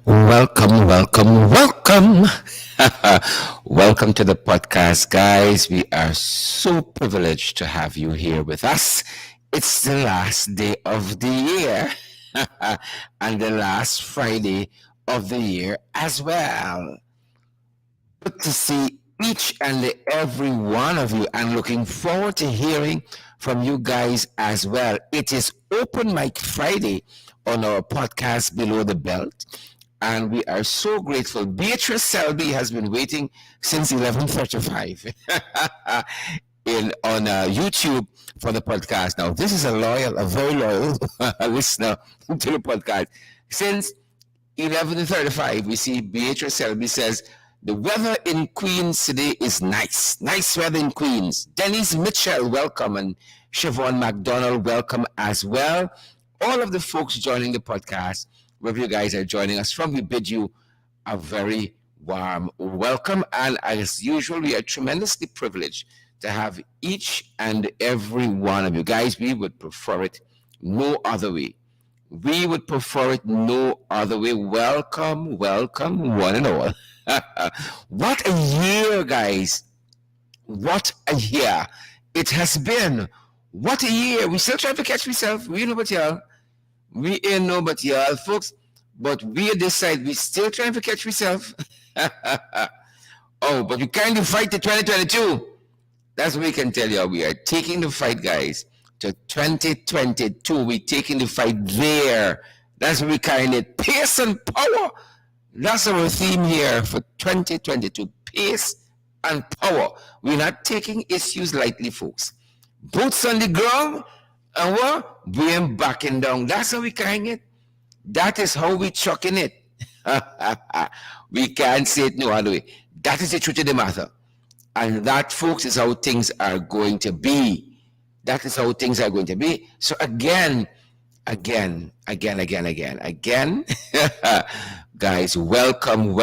Welcome, welcome, welcome. Welcome to the podcast, guys. We are so privileged to have you here with us. It's the last day of the year and the last Friday of the year as well. Good to see each and every one of you and looking forward to hearing from you guys as well. It is Open Mic Friday on our podcast Below the Belt. And we are so grateful. Beatrice Selby has been waiting since 11:35 in on YouTube for the podcast. Now, this is a very loyal listener to the podcast. Since 11:35, we see Beatrice Selby says, the weather in Queens today is nice. Nice weather in Queens. Denise Mitchell, welcome. And Siobhan McDonald, welcome as well. All of the folks joining the podcast, wherever you guys are joining us from, we bid you a very warm welcome. And as usual, we are tremendously privileged to have each and every one of you guys. We would prefer it no other way. We would prefer it no other way. Welcome, welcome, one and all. What a year, guys. What a year it has been. What a year. We still trying to catch myself. We know but y'all. We ain't know but y'all, folks. But we at this side, we still trying to catch myself. Oh, but we kind of fight to 2022. That's what we can tell you. We are taking the fight, guys, to 2022. We're taking the fight there. That's what we kind of pace and power. That's our theme here for 2022. Pace and power. We're not taking issues lightly, folks. Boots on the ground and what? We ain't backing down. That's how we kind it. That is how we chucking it. We can't say it no other way. That is the truth of the matter. And that, folks, is how things are going to be. That is how things are going to be. So again, guys, welcome.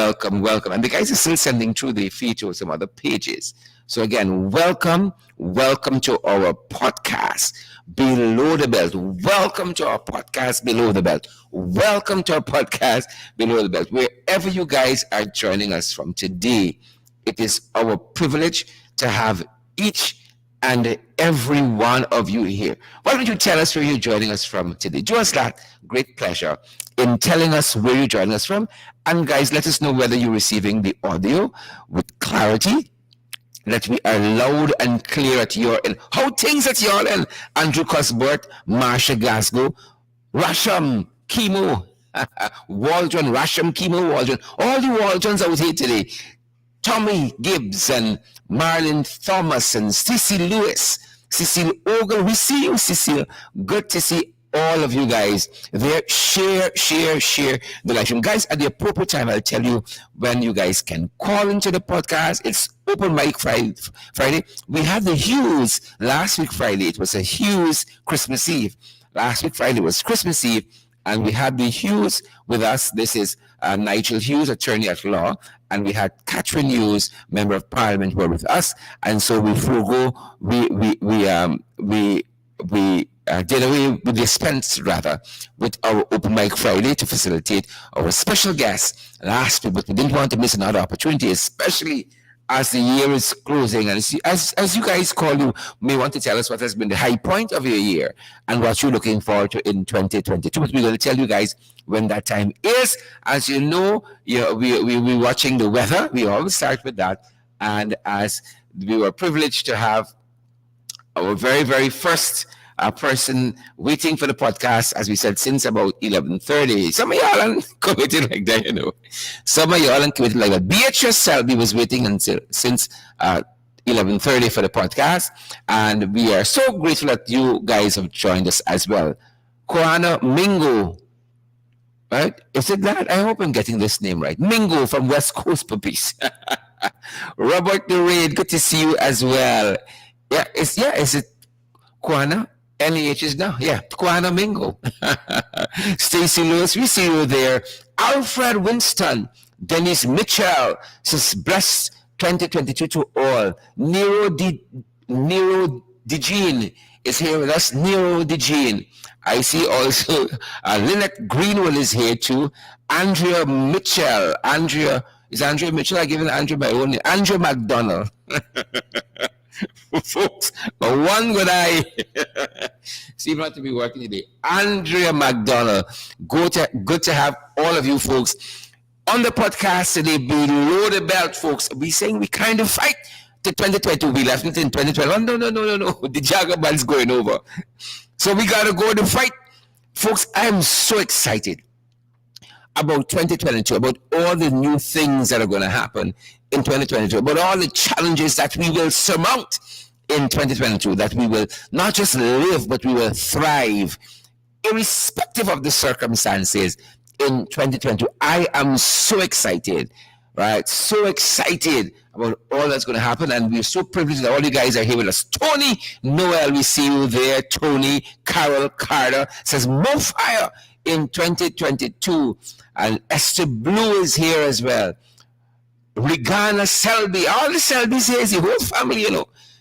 And the guys are still sending through the feed to some other pages. So again, welcome to our podcast, Below the Belt. Welcome to our podcast, Below the Belt. Welcome to our podcast, Below the Belt. Wherever you guys are joining us from today, it is our privilege to have each and every one of you here. Why don't you tell us where you're joining us from today? Do us that great pleasure in telling us where you're joining us from. And guys, let us know whether you're receiving the audio with clarity, that we are loud and clear at your end. How things at your end? Andrew Cosbert, Marsha Glasgow, Rasham, Chemo, Waldron, Rasham, Chemo, Waldron. All the Waldrons out here today. Tommy Gibbs and Marlon Thomas and Cecil Lewis, Cecil Ogle. We see you, Cecil. Good to see all of you guys there. Share the live stream. Guys, at the appropriate time, I'll tell you when you guys can call into the podcast. It's Open Mic Friday. We had the Hughes last week Friday. It was a Hughes Christmas Eve. Last week Friday was Christmas Eve, and we had the Hughes with us. This is Nigel Hughes, attorney at law, and we had Catherine Hughes, member of Parliament, were with us, and so we did away with dispense rather with our Open Mic Friday to facilitate our special guest last week, but we didn't want to miss another opportunity, especially as the year is closing. And as you guys call, you may want to tell us what has been the high point of your year and what you're looking forward to in 2022. But we're going to tell you guys when that time is. As you know, we're watching the weather. We always start with that. And as we were privileged to have our very, very first person waiting for the podcast, as we said, since about 11:30. Some of y'all are committed like that, you know. Some of y'all are committed like that. Beatrice Selby was waiting since 11:30 for the podcast, and we are so grateful that you guys have joined us as well. Koana Mingo, right? Is it that? I hope I'm getting this name right. Mingo from West Coast Puppies. Robert the Raid, good to see you as well. Is it Kwana? NEH is now. Yeah, Kwana Mingo. Stacy Lewis, we see you there. Alfred Winston, Dennis Mitchell, says blessed 2022 to all. Nero DeJean, is here with us. Nero DeJean. I see also Lynette Greenwell is here too. Andrea Mitchell. Is Andrea Mitchell? I given Andrea my own name. Andrea McDonald. Folks, one good eye seem not to be working today. Andrea McDonald. Good to have all of you folks on the podcast today. Below the belt, folks. We saying we kind of fight to 2022. We left it in 2021. No. The Jagaband's going over. So we got to go to fight. Folks, I am so excited about 2022, about all the new things that are going to happen in 2022, about all the challenges that we will surmount in 2022, that we will not just live, but we will thrive, irrespective of the circumstances in 2022. I am so excited, right? So excited about all that's going to happen, and we're so privileged that all you guys are here with us. Tony Noel, we see you there. Tony, Carol, Carter says more fire in 2022, and Esther Blue is here as well. Regana Selby, all the Selbys here, the whole family,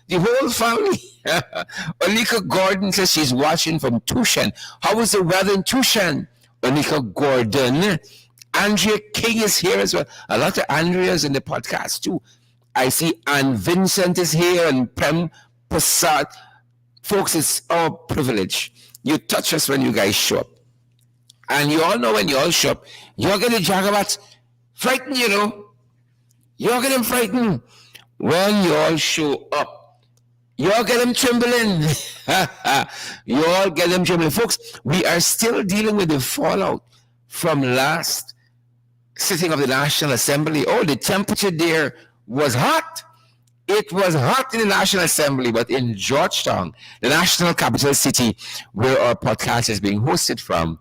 the whole family. Onika Gordon says she's watching from Tushan. How was the weather in Tushan? Onika Gordon. Andrea King is here as well. A lot of Andreas in the podcast too. I see Ann Vincent is here and Prem Prasad. Folks, it's our privilege. You touch us when you guys show up. And you all know when you all show up, you're going to Jagabats frightened, You're going to frightened when you all show up. You all get them trembling. You all get them trembling. Folks, we are still dealing with the fallout from last sitting of the National Assembly. Oh, the temperature there was hot. It was hot in the National Assembly, but in Georgetown, the national capital city where our podcast is being hosted from,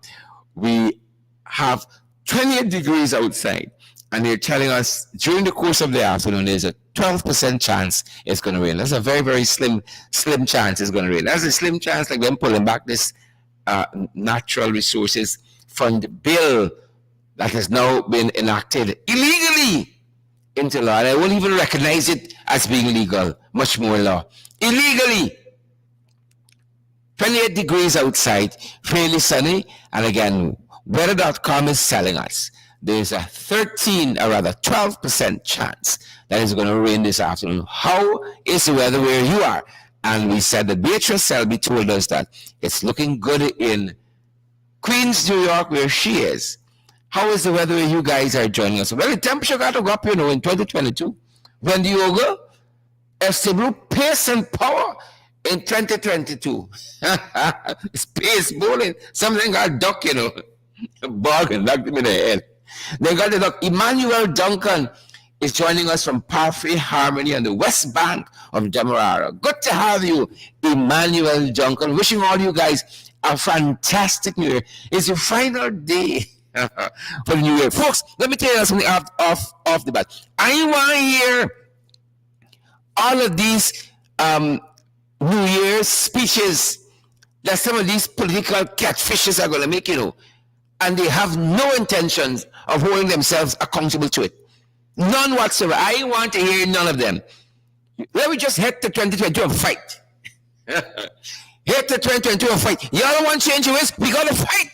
we have 28 degrees outside, and they're telling us during the course of the afternoon there's a 12% chance it's going to rain. That's a very, very slim chance it's going to rain. That's a slim chance, like them pulling back this natural resources fund bill that has now been enacted illegally into law. And I won't even recognize it as being legal, much more law. Illegally. 28 degrees outside, fairly sunny, and again, weather.com is telling us there's a 12% chance that it's going to rain this afternoon. How is the weather where you are? And we said that Beatrice Selby told us that it's looking good in Queens, New York, where she is. How is the weather where you guys are joining us? Well, the temperature got to go up, in 2022. When do you go? Blue pace and power in 2022. Space bowling. Something got duck, Bargain, knocked him in the head. They got the duck. Emmanuel Duncan is joining us from Parfait Harmony on the west bank of Demerara. Good to have you, Emmanuel Duncan. Wishing all you guys a fantastic New Year. It's your final day for the New Year. Folks, let me tell you something off the bat. I want to hear all of these New Year's speeches that some of these political catfishes are going to make, and they have no intentions of holding themselves accountable to it. None whatsoever. I want to hear none of them. Let me just head to 2022 and fight. Head to 2022 and fight. You all want change your ways? We got to fight.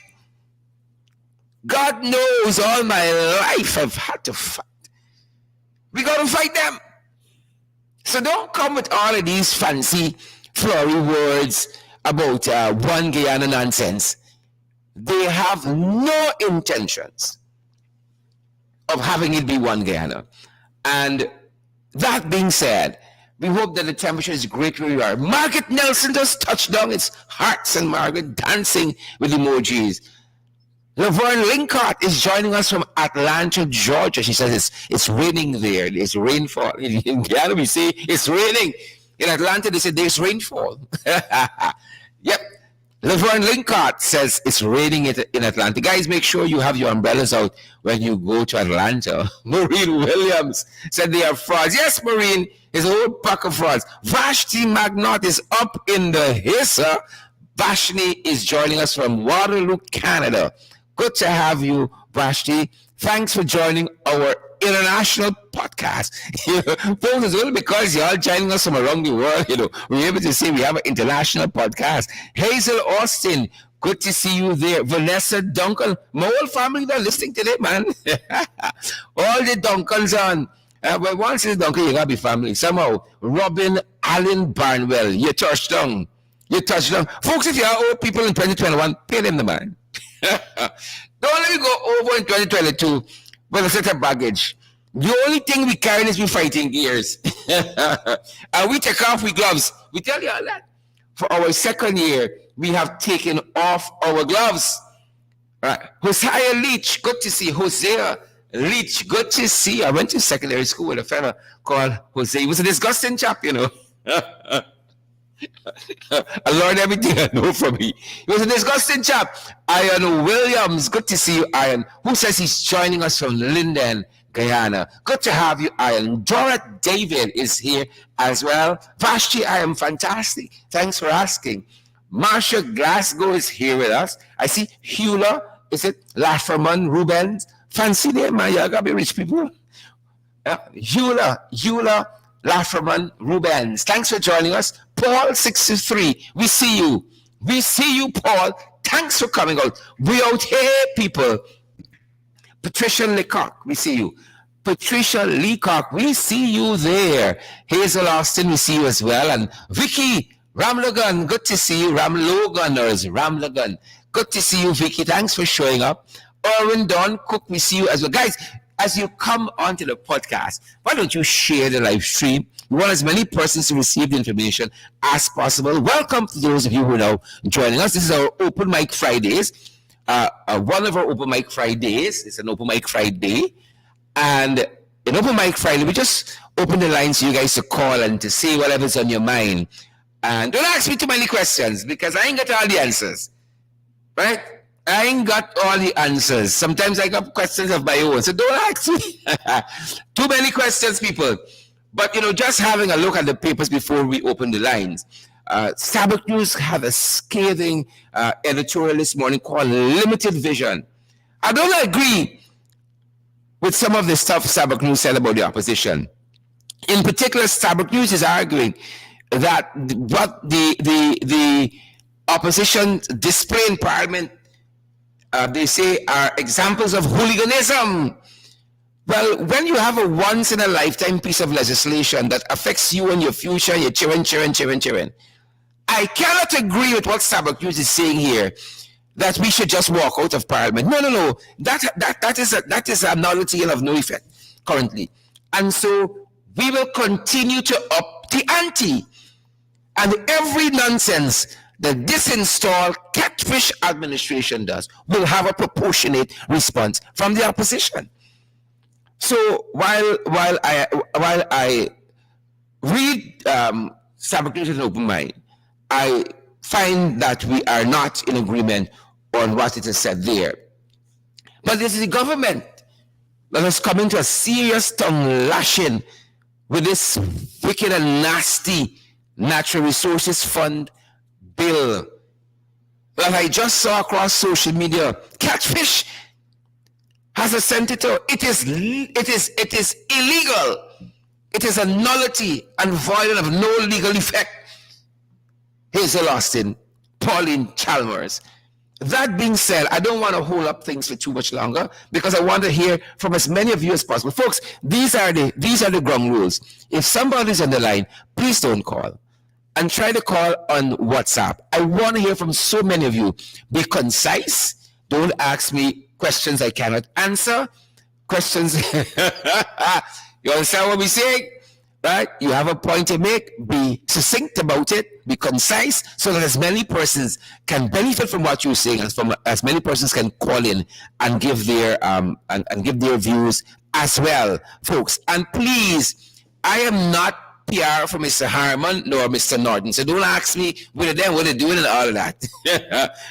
God knows all my life I've had to fight. We got to fight them. So don't come with all of these fancy, flowery words about one Guyana nonsense. They have no intentions of having it be one Guyana. And that being said, we hope that the temperature is great where you are. Margaret Nelson just touched down. It's hearts and Margaret dancing with emojis. Laverne Linkart is joining us from Atlanta, Georgia. She says it's raining there. There's rainfall. In Guyana, we say it's raining. In Atlanta, they say there's rainfall. Yep. Laverne Linkart says it's raining in Atlanta. Guys, make sure you have your umbrellas out when you go to Atlanta. Maureen Williams said they are frauds. Yes, Maureen is a whole pack of frauds. Vashti Magnot is up in the Hissa. Vashni is joining us from Waterloo, Canada. Good to have you, Vashti. Thanks for joining our international podcast. Folks, it's only because you're all joining us from around the world, we're able to say we have an international podcast. Hazel Austin, good to see you there. Vanessa Duncan, my whole family are listening today, man. All the Duncans on. But once it's Duncan, you gotta be family. Somehow, Robin Allen Barnwell, you touched down. You touched down. Folks, if you are old people in 2021, pay them the man. Don't let me go over in 2022 with a set of baggage. The only thing we carry is we fighting gears. And we take off we gloves. We tell you all that. For our second year, we have taken off our gloves. Right. Hosea Leach, good to see. Hosea Leach, good to see. I went to secondary school with a fella called Jose. He was a disgusting chap, I learned everything I know from him. He was a disgusting chap. Ian Williams, good to see you, Ian. Who says he's joining us from Linden, Guyana? Good to have you, Ian. Dorothy David is here as well. Vashti, I am fantastic. Thanks for asking. Marsha Glasgow is here with us. I see Hula, is it? Lafferman, Rubens. Fancy name, man. You gotta be rich people. Hula, Lafferman, Rubens. Thanks for joining us. Paul 63, we see you. We see you, Paul. Thanks for coming out. We out here, people. Patricia Leacock, we see you. Patricia Leacock, we see you there. Hazel Austin, we see you as well. And Vicky Ramlogan, good to see you. Ramlogan, or is Ramlogan? Good to see you, Vicky. Thanks for showing up. Owen Don Cook, we see you as well. Guys, as you come onto the podcast, why don't you share the live stream? We want as many persons to receive the information as possible. Welcome to those of you who are now joining us. This is our Open Mic Fridays. One of our Open Mic Fridays. It's an Open Mic Friday. And in Open Mic Friday, we just open the lines for you guys to call and to say whatever's on your mind. And don't ask me too many questions because I ain't got all the answers. Right? I ain't got all the answers. Sometimes I got questions of my own. So don't ask me. Too many questions, people. But, just having a look at the papers before we open the lines. Sabbath News had a scathing editorial this morning called Limited Vision. I don't agree with some of the stuff Sabbath News said about the opposition. In particular, Sabbath News is arguing that what the opposition display in Parliament they say are examples of hooliganism. Well, when you have a once-in-a-lifetime piece of legislation that affects you and your future, your children, I cannot agree with what Sabbath News is saying here, that we should just walk out of Parliament. No. That is a nullity and of no effect currently. And so we will continue to up the ante. And every nonsense the disinstalled catfish administration does will have a proportionate response from the opposition. So while I read Sabbath News with an open mind, I find that we are not in agreement on what it is said there. But this is the government that has come into a serious tongue lashing with this wicked and nasty Natural Resources Fund bill that I just saw across social media. Catfish has a senator. It is illegal. It is a nullity and void of no legal effect. Hazel Austin, Pauline Chalmers. That being said, I don't want to hold up things for too much longer because I want to hear from as many of you as possible. Folks, these are the ground rules. If somebody's on the line, please don't call. And try to call on WhatsApp. I want to hear from so many of you. Be concise. Don't ask me questions I cannot answer. Questions. You understand what we're saying? Right? You have a point to make. Be succinct about it. Be concise so that as many persons can benefit from what you're saying and from as many persons can call in and give their and give their views as well, folks. And please, I am not PR for Mr. Harmon nor Mr. Norton. So don't ask me what they're doing and all of that.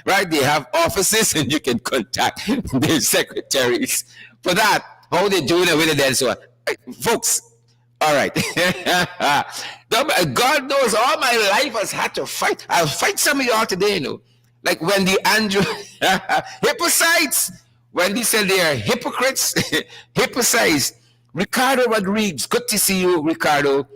Right? They have offices and you can contact their secretaries for that. How they're doing it with it and so on. Folks, all right. God knows all my life has had to fight. I'll fight some of y'all today, Like when the Andrew hypocrites, when they said they are hypocrites, hypocrites. Ricardo Rodriguez, good to see you, Ricardo.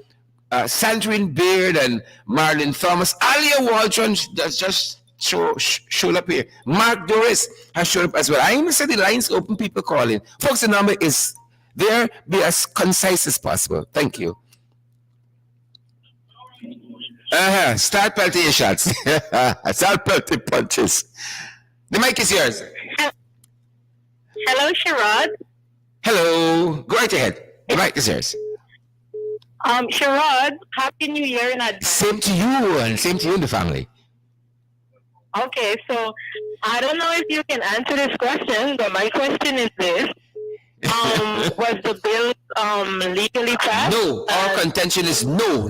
Sandrine Beard and Marlon Thomas. Alia Waldron does just showed up here. Mark Doris has showed up as well. I even said the lines open, people calling. Folks, the number is there. Be as concise as possible. Thank you. Start pelting your shots. Start pelting punches. The mic is yours. Hello, Sherrod. Hello. Go right ahead. The mic is yours. Sherrod, Happy New Year in advance. Same to you, and same to you and the family. Okay, so I don't know if you can answer this question, but my question is this. Was the bill legally passed? No. Our contention is no,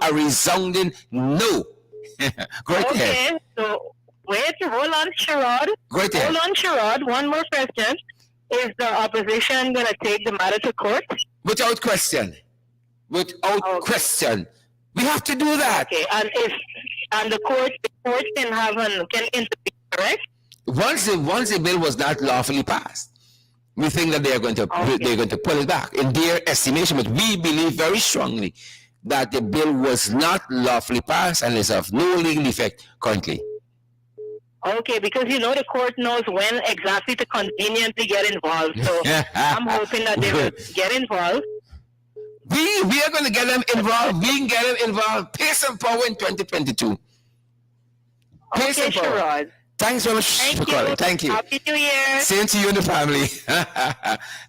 a resounding no. Go right ahead. Okay, so wait, hold on, Sherrod. Go right ahead. Hold on, Sherrod. One more question. Is the opposition going to take the matter to court? Without question. Question. We have to do that. Okay, and the court can intervene, correct? Once the bill was not lawfully passed, we think that they're going to pull it back in their estimation. But we believe very strongly that the bill was not lawfully passed and is of no legal effect currently. Okay, because the court knows when exactly to conveniently get involved. So I'm hoping that they will get involved. We are going to get them involved. We can get them involved. Pace and power in 2022. Pace and power. Sherrod. Thanks very much for calling. Thank you. Happy New Year. Same to you and the family.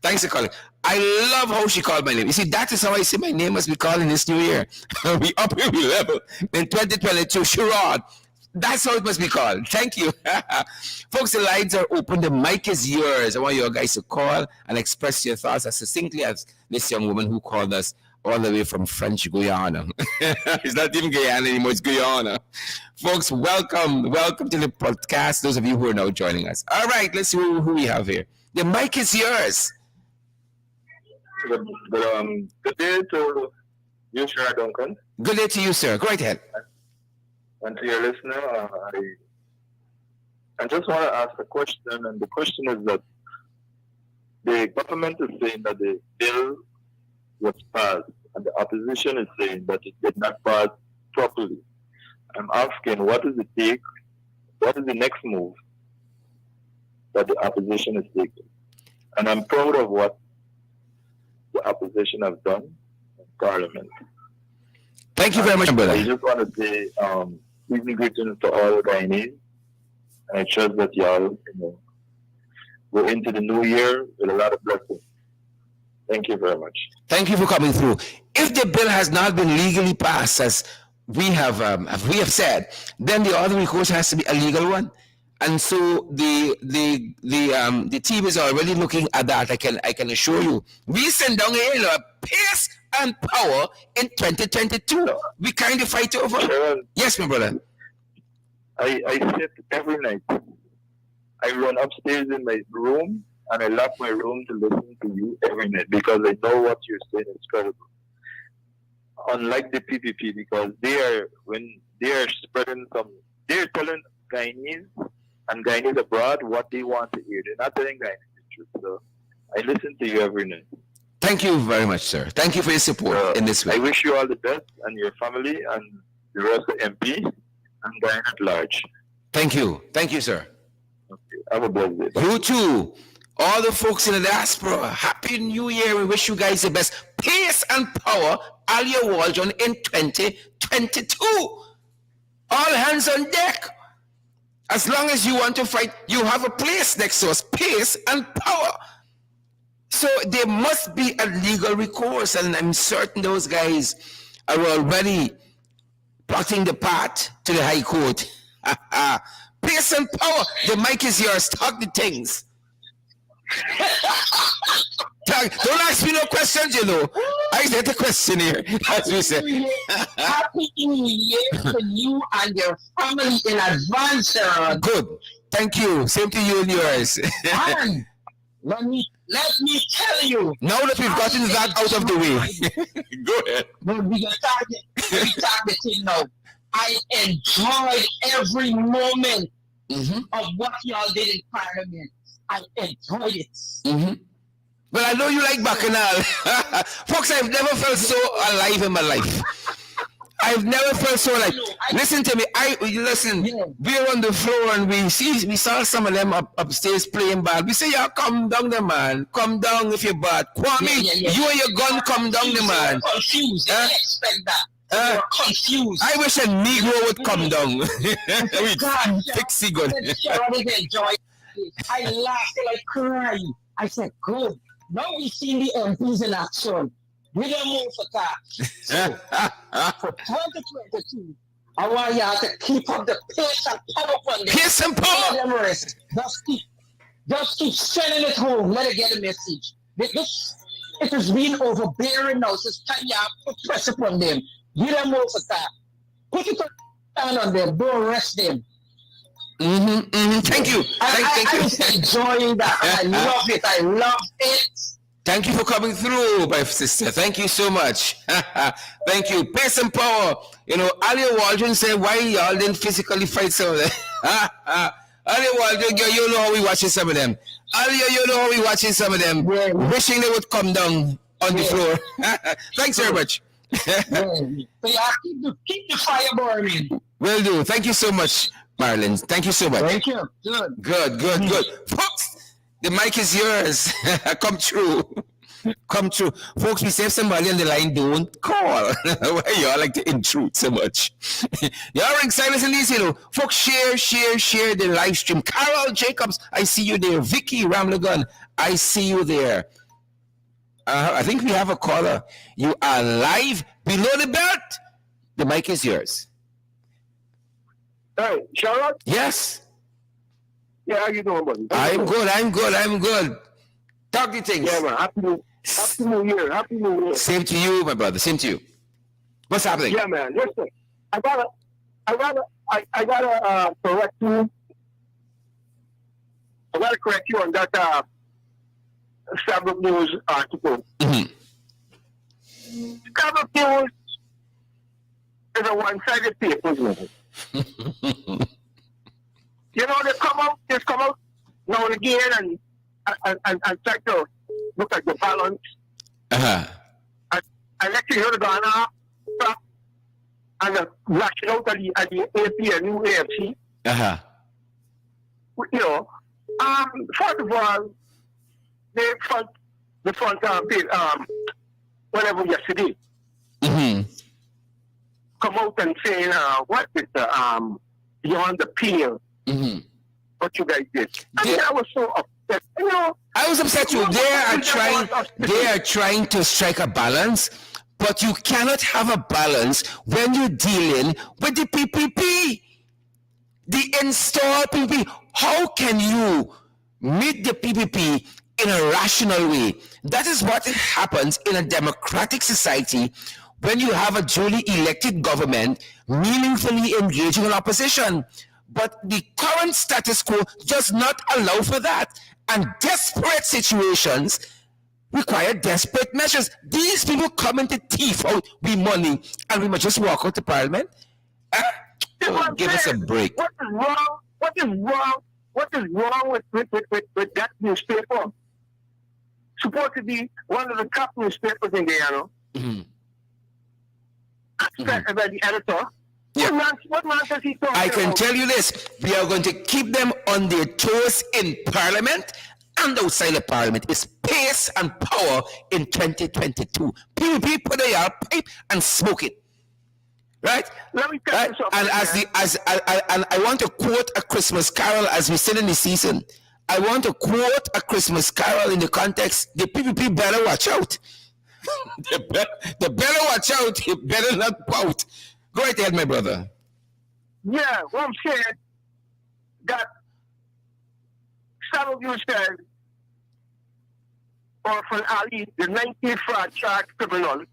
Thanks for calling. I love how she called my name. You see, that is how I say my name must be called in this new year. We up every level in 2022. Sherrod. That's how it must be called. Thank you. Folks, the lines are open. The mic is yours. I want you guys to call and express your thoughts as succinctly as this young woman who called us all the way from French Guyana. It's not even Guyana anymore, it's Guyana. Folks, welcome. Welcome to the podcast, those of you who are now joining us. All right, let's see who we have here. The mic is yours. Good day to you, Sherrod Duncan. Good day to you, sir. Go right ahead. And to your listener, I just want to ask a question, and the question is that the government is saying that the bill was passed, and the opposition is saying that it did not pass properly. I'm asking, what is the next move that the opposition is taking? And I'm proud of what the opposition have done in Parliament. Thank you very much, brother. I just want to say, evening greetings to all Guyanese. And I trust that y'all, go into the new year with a lot of blessings. Thank you very much. Thank you for coming through. If the bill has not been legally passed, as we have said, then the other recourse has to be a legal one. And so the team is already looking at that. I can assure you. We send down here pace and power in 2022. We kind of fight over. Sharon, yes, my brother. I sit every night. I run upstairs in my room and I lock my room to listen to you every night because I know what you're saying is credible. Unlike the PPP, because they're telling Guyanese and Guyanese abroad what they want to hear. They're not telling Guyanese the truth. So I listen to you every night. Thank you very much, sir. Thank you for your support in this way. I wish you all the best and your family and the rest of MP and Guyana at large. Thank you. Thank you, sir. Okay. Have a blessed day. You too. All the folks in the diaspora, Happy New Year. We wish you guys the best. Pace and power, Alia Waldron in 2022. All hands on deck. As long as you want to fight, you have a place next to us. Pace and power. So there must be a legal recourse, and I'm certain those guys are already plotting the path to the High Court. Pace and power. The mic is yours. Talk the things. Don't ask me no questions, I said the question here, as we said. Happy New Year to you and your family in advance, sir. Good. Thank you. Same to you and yours. And let me tell you. Now that we've gotten that out of the way. Go ahead. But we got target thing now. I enjoyed every moment of what y'all did in Parliament. I enjoyed it. But I know you like Bacchanal. Folks, I've never felt so alive in my life. I've never felt so like. Listen to me. Listen. Yeah. We're on the floor and we saw some of them upstairs playing bad. We say, "Yeah, come down, the man. Come down if you're bad. Kwame, you and your gun, come down, the man." Confused. They didn't expect that. They were confused. I wish a Negro would come down. God, Pixie gun. Charlie enjoy it. I laughed till I cried. I said, "Good. Now we see the MPs in action. We don't move for that." So, for 2022, I want y'all to keep up the pace and power on them. Pace and power. Let them rest. Just keep sending it home. Let it get a message. It has been overbearing now. So it's time y'all put pressure upon them. We don't move for that. Put it down on them. Don't rest them. Thank you. Thank I you. was enjoying that. I love it. I love it. Thank you for coming through, my sister. Thank you so much. Thank you. Pace and power. You know, Alia Waldron said, "Why y'all didn't physically fight some of them?" Alia Waldron, you know how we watching some of them. Alia, you know how we watching some of them. Yeah. Wishing they would come down on the floor. Thanks very much. Yeah. So y'all keep the fire burning. Will do. Thank you so much, Marlon. Thank you so much. Thank you. Good. Good. Folks, the mic is yours. Come true. Come true. Folks, we say if somebody on the line, don't call. Why y'all like to intrude so much? Y'all ring silence and easy, though. Folks, share the live stream. Carol Jacobs, I see you there. Vicky Ramlagan, I see you there. I think we have a caller. You are live below the belt. The mic is yours. Hey, Charlotte? Yes. Yeah, how you doing, buddy? I'm good. Talk the things. Yeah, man. Happy New Year. Happy New Year. Same to you, my brother. Same to you. What's happening? Yeah, man. Listen, I gotta correct you. I gotta correct you on that Sabbath News article. Sabbath News is a one-sided paper, isn't it? You know, they come out now and again and try to look at the balance. And next thing you know, they're going off and lashing out at the AP and new AFC. You know, first of all, they the front page, whatever yesterday. Come out and saying, what is the beyond the pale? What you guys did. I mean, I was so upset. You know, I was upset too. They are trying to strike a balance, but you cannot have a balance when you're dealing with the PPP, the installed PPP. How can you meet the PPP in a rational way? That is what happens in a democratic society when you have a duly elected government meaningfully engaging in opposition. But the current status quo does not allow for that. And desperate situations require desperate measures. These people come into thief out with money and we must just walk out to parliament? Give us a break. What is wrong? What is wrong with that newspaper? Supposed to be one of the top newspapers in Guyana. By the editor. Yeah. What nonsense he talking I can about? tell you this, we are going to keep them on their toes in Parliament and outside of Parliament. It's pace and power in 2022. PPP put a pipe and smoke it. Right? Let me tell you something. And I want to quote a Christmas carol as we sit in the season. I want to quote a Christmas carol in the context, the PPP better watch out. They better watch out. They better not pout. Go right ahead, my brother. Yeah, well, I'm saying that some of you said Orphan Ali, the 19th fraud charge criminal,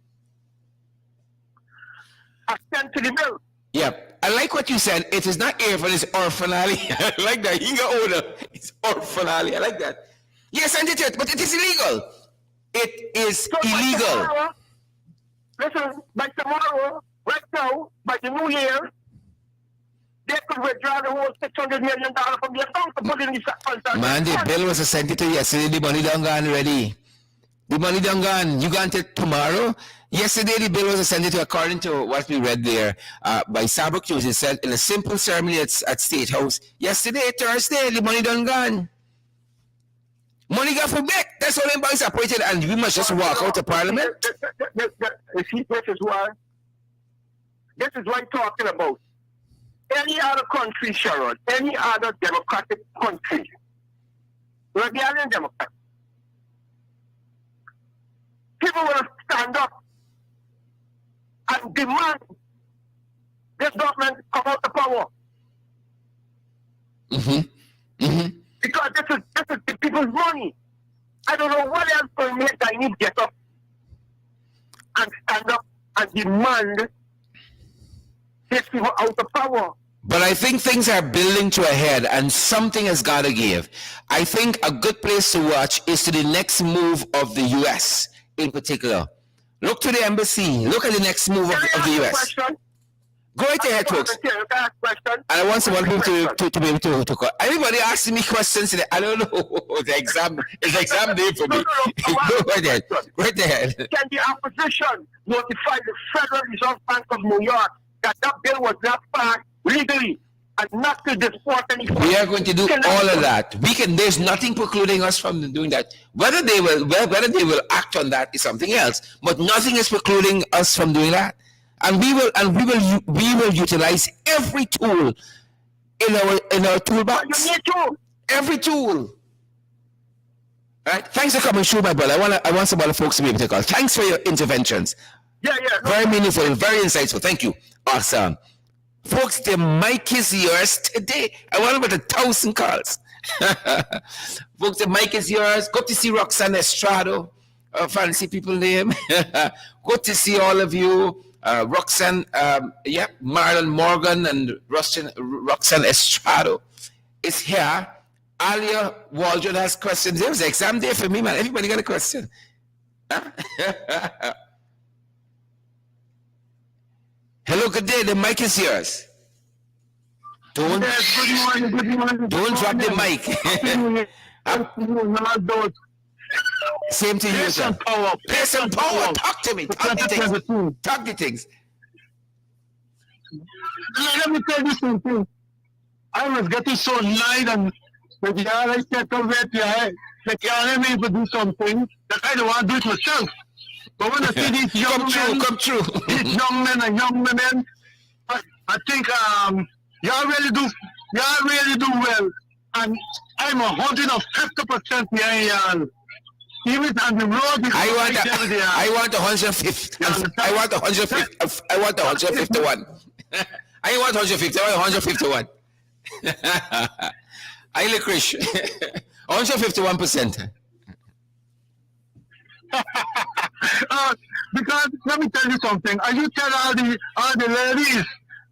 are sent to the bill. Yep. I like what you said. It is not Orphan, it's Orphan Ali. I like that. He got older. It's Orphan Ali. I like that. Yes, and it, but it is illegal. It is So illegal. By tomorrow, right now, by the new year, they could withdraw the whole $600 million from the account to put in the funds. Man, the bill was sent to you yesterday. The money done gone already. The money done gone. You got it tomorrow. Yesterday, the bill was ascended to, according to what we read there, by Sabbath Cruz. It said in a simple ceremony at State House. Yesterday, Thursday, the money done gone. Money got for back. That's all them banks operated, and we must just walk out of Parliament. See, this is what I'm talking about. Any other country, Sharon, any other democratic country, Rebellion Democrat, people will stand up and demand this government come out of power. Because this is the people's money. I don't know what else will make I need to get up and stand up and demand this people out of power. But I think things are building to a head, and something has got to give. I think a good place to watch is to the next move of the U.S. in particular. Look to the embassy. Look at the next move of the U.S. Go right ahead, folks. And I want someone to be able to call. Everybody asking me questions today. I don't know. It's exam day for me. Go right ahead. Right ahead. Can the opposition notify the Federal Reserve Bank of New York that bill was not passed legally and not to deport any? We are going to do all of that. There's nothing precluding us from doing that. Whether they will act on that is something else. But nothing is precluding us from doing that. And we will utilize every tool in our toolbox. You need to. Every tool. Right? Thanks for coming through, my brother. I want some other folks to be able to call. Thanks for your interventions. Yeah. Very meaningful, very insightful. Thank you. Awesome. Folks, the mic is yours today. I want about 1,000 calls. Folks, the mic is yours. Go to see Roxanne Estrado. Fancy people name. Good to see all of you. Roxanne, Marlon Morgan and Roxanne Estrado is here. Alia Waldron has questions. It was exam day for me, man. Everybody got a question. Huh? Hello, good day. The mic is yours. Don't drop the mic. Same to you, sir. Pace and power. Talk to me. Talk the things. Let me tell you something. I was getting so light and the I said to they can't let me do something that I don't want to do it myself. But when I see these young these young men and young women, I think y'all really do well. And I'm 150% behind y'all. Even on the road, I want 150. I want 150. I want 151. I want 150. I want 151. I look rich. 151%. Because let me tell you something. As you tell all the ladies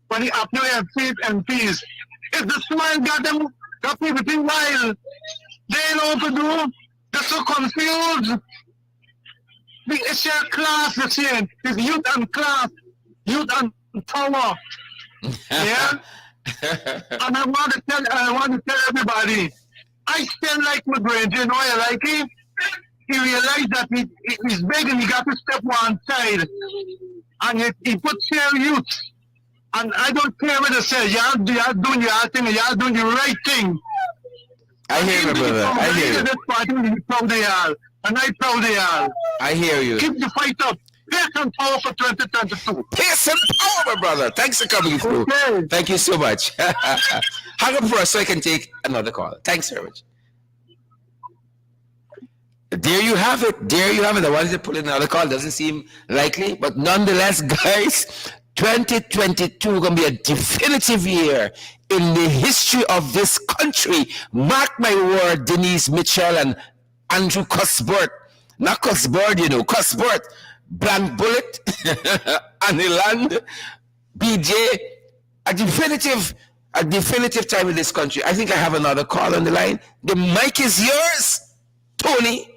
when the apply and fees, if the smile got people wild, they know what to do. They're so confused. It's your class, the same. It's youth and class, youth and power. Yeah. And I want to tell everybody, I still like my brain. You know I like it. He realized that he's big and he got to step one side. And he puts here youth. And I don't care what they say. Y'all doing your thing, y'all doing the right thing. I hear you, brother. I hear you. This party, proud they are. And I proud they are. I hear you. Keep the fight up. Pace and power for 2022. Pace and power, my brother. Thanks for coming through. Okay. Thank you so much. Hang up for us so I can take another call. Thanks very much. There you have it. There you have it. I wanted to put in another call. Doesn't seem likely. But nonetheless, guys, 2022 going to be a definitive year in the history of this country. Mark my word, Denise Mitchell and Andrew Cuthbert. Not Cuthbert, Cuthbert. Blank Bullet, Aniland, BJ, a definitive time in this country. I think I have another call on the line. The mic is yours, Tony.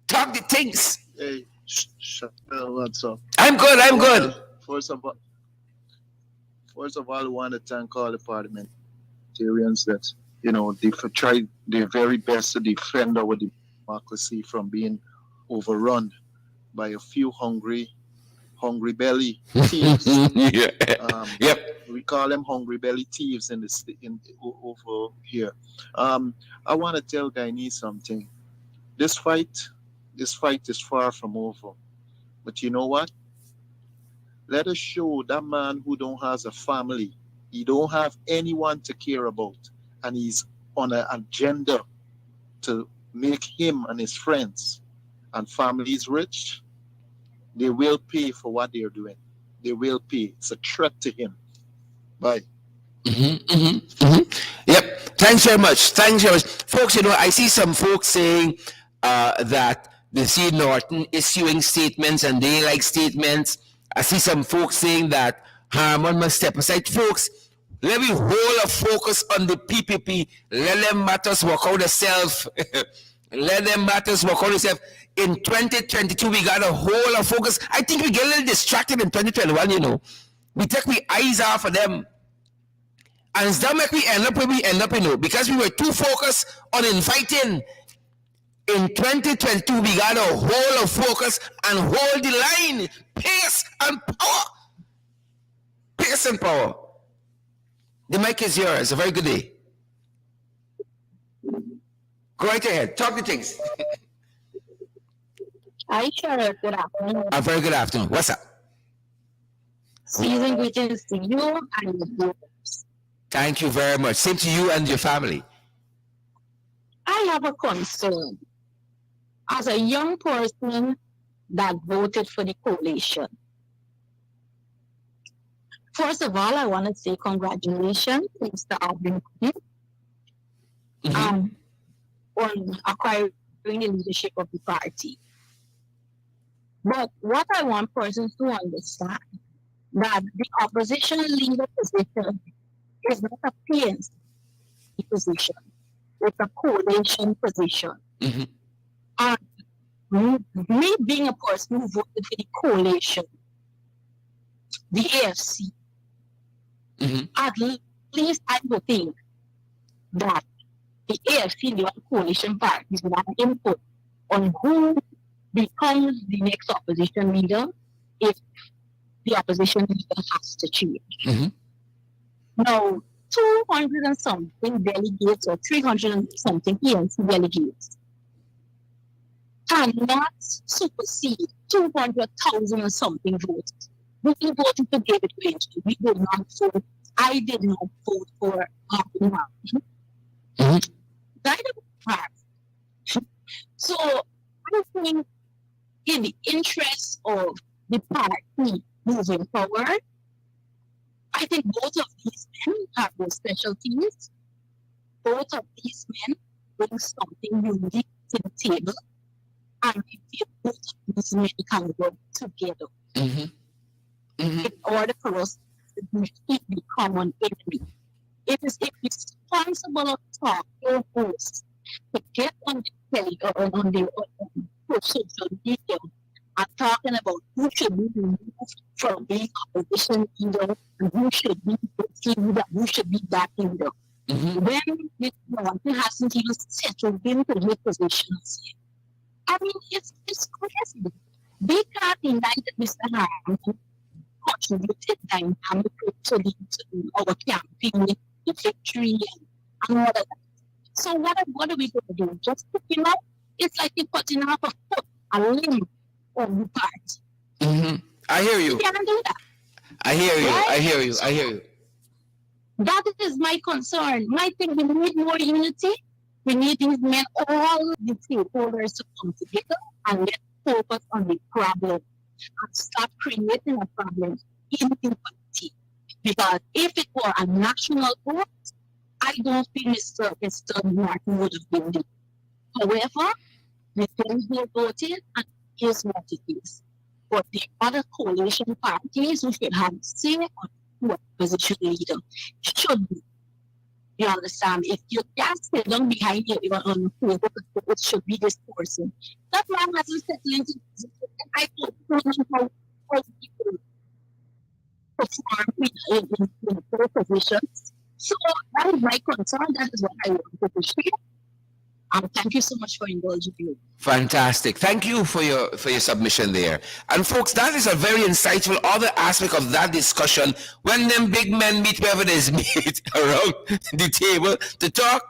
Talk the things. Hey, what's up? I'm good. First of all, I want to thank all the parliamentarians that, they tried their very best to defend our democracy from being overrun by a few hungry belly thieves. Yeah. Um, Yep. we call them hungry belly thieves in over here. I want to tell Guyanese something. This fight, this fight is far from over. But you know what? Let us show that man who don't has a family, he don't have anyone to care about, and he's on an agenda to make him and his friends and families rich. They will pay for what they're doing. They will pay. It's a threat to him. Bye. Yep. Thanks very much. Thanks very much. Folks, I see some folks saying that they see Norton issuing statements and they like statements. I see some folks saying that Harmon must step aside. Folks, let me hold a focus on the PPP. Let them matters work out themselves. Let them matters work out themselves. In 2022, we got a whole of focus. I think we get a little distracted in 2021, We take we eyes off of them. And that make we end up where we end up, because we were too focused on infighting. In 2022, we got a whole of focus and hold the line. Pace and power. Pace and power. The mic is yours. A very good day. Go right ahead. Talk the things. Hi, Sheriff. Good afternoon. A very good afternoon. What's up? Season greetings to you and your viewers. Thank you very much. Same to you and your family. I have a concern. As a young person that voted for the coalition, first of all, I want to say congratulations to Mr. Alvin on acquiring the leadership of the party. But what I want persons to understand that the opposition leader position is not a PNC position. It's a coalition position. And me being a person who voted for the coalition, the AFC, at least I would think that the AFC, the other coalition parties, will have input on who becomes the next opposition leader if the opposition leader has to change. Now, 200 and something delegates or 300 and something PNC delegates cannot supersede 200,000 or something votes. We voted for David Lynch. We did not vote. I did not vote for Martin Martin. Neither party. So I think in the interest of the party moving forward, I think both of these men have their specialties. Both of these men bring something unique to the table. And I feel both of these men can work together in order for us to defeat the common enemy. It is irresponsible of talk or hosts to get on the telly or on the social media and talking about who should be removed from being opposition leader and who should be this leader, who should be that leader. When this one hasn't even settled into his positions yet. I mean, it's crazy. They can't deny that Mr. Harmon contributed dynamically to our campaign, the victory, and all of that. So what are we going to do? Just pick him up? It's like you're cutting off a foot, a limb on the part. I hear you. You can't do that. I hear you. Right? I hear you. I hear you. That is my concern. I think we need more unity. We need these men, all the stakeholders to come together and let's focus on the problem and stop creating a problem in the party. Because if it were a national vote, I don't think Mr. Martin would have been there. However, the things they voted, and here's what it is. But the other coalition parties who should have a say on who a opposition leader should be. You understand? If you can't sit down behind you on Facebook, it should be this person. That man hasn't settled into position. I don't know how people perform in those positions. So that is my concern. That is what I want to share. Thank you so much for indulging me. Fantastic. Thank you for your submission there. And folks, that is a very insightful other aspect of that discussion. When them big men meet, wherever there's meet around the table to talk,